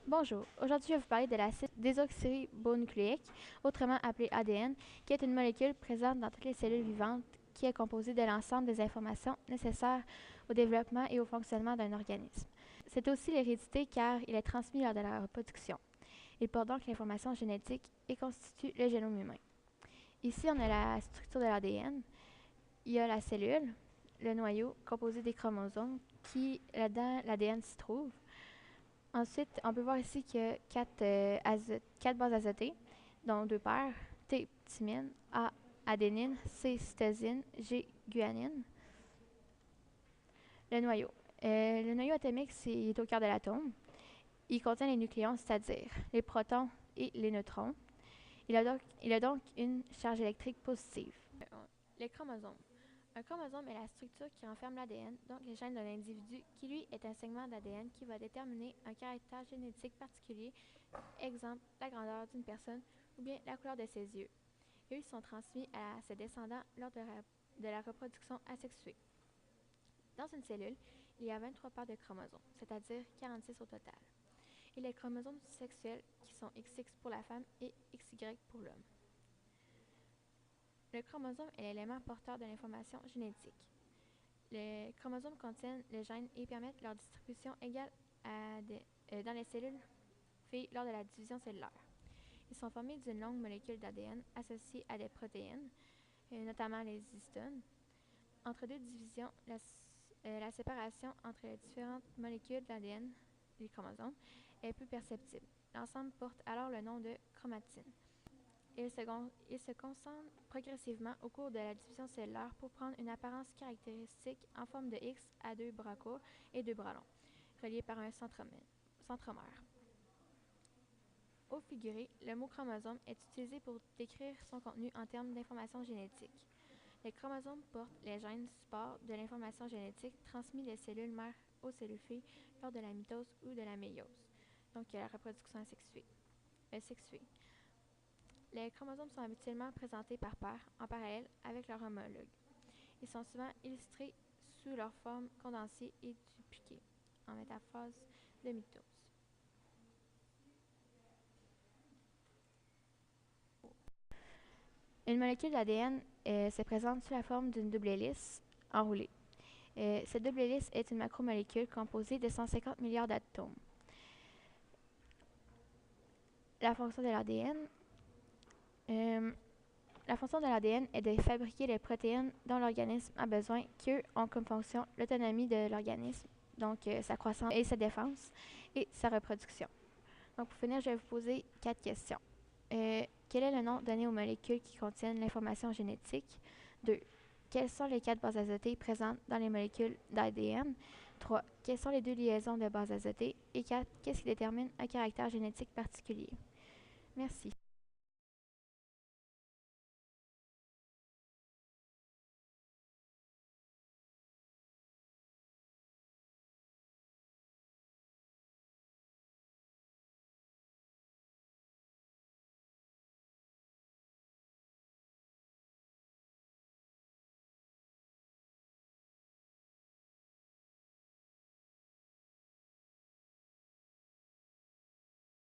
Bonjour, aujourd'hui je vais vous parler de l'acide désoxyribonucléique, autrement appelé ADN, qui est une molécule présente dans toutes les cellules vivantes qui est composée de l'ensemble des informations nécessaires au développement et au fonctionnement d'un organisme. C'est aussi l'hérédité car il est transmis lors de la reproduction. Il porte donc l'information génétique et constitue le génome humain. Ici on a la structure de l'ADN, il y a la cellule, le noyau composé des chromosomes qui, là-dedans, l'ADN s'y trouve. Ensuite, on peut voir ici qu'il y a quatre bases azotées, dont deux paires, T thymine, A adénine, C cytosine, G guanine. Le noyau atomique, est au cœur de l'atome. Il contient les nucléons, c'est-à-dire les protons et les neutrons. Il a donc une charge électrique positive. Les chromosomes. Un chromosome est la structure qui renferme l'ADN, donc les gènes de l'individu, qui lui est un segment d'ADN qui va déterminer un caractère génétique particulier, exemple la grandeur d'une personne ou bien la couleur de ses yeux. Et ils sont transmis à ses descendants lors de la reproduction asexuée. Dans une cellule, il y a 23 paires de chromosomes, c'est-à-dire 46 au total. Et les chromosomes sexuels qui sont XX pour la femme et XY pour l'homme. Le chromosome est l'élément porteur de l'information génétique. Les chromosomes contiennent les gènes et permettent leur distribution égale dans les cellules filles lors de la division cellulaire. Ils sont formés d'une longue molécule d'ADN associée à des protéines, notamment les histones. Entre deux divisions, la séparation entre les différentes molécules d'ADN, les chromosomes, est peu perceptible. L'ensemble porte alors le nom de chromatine. Il se concentre progressivement au cours de la division cellulaire pour prendre une apparence caractéristique en forme de X à deux bras courts et deux bras longs, reliés par un centromère. Au figuré, le mot chromosome est utilisé pour décrire son contenu en termes d'information génétique. Les chromosomes portent les gènes supports de l'information génétique transmis des cellules mères aux cellules filles lors de la mitose ou de la méiose, donc la reproduction sexuée. Les chromosomes sont habituellement présentés par paires, en parallèle avec leur homologue. Ils sont souvent illustrés sous leur forme condensée et dupliquée, en métaphase de mitose. Une molécule d'ADN se présente sous la forme d'une double hélice enroulée. Cette double hélice est une macromolécule composée de 150 milliards d'atomes. La fonction de l'ADN. La fonction de l'ADN est de fabriquer les protéines dont l'organisme a besoin, qui eux ont comme fonction l'autonomie de l'organisme, donc sa croissance et sa défense, et sa reproduction. Donc pour finir, je vais vous poser 4 questions. Quel est le nom donné aux molécules qui contiennent l'information génétique? 2. Quelles sont les 4 bases azotées présentes dans les molécules d'ADN? 3. Quelles sont les 2 liaisons de bases azotées? Et 4. Qu'est-ce qui détermine un caractère génétique particulier? Merci.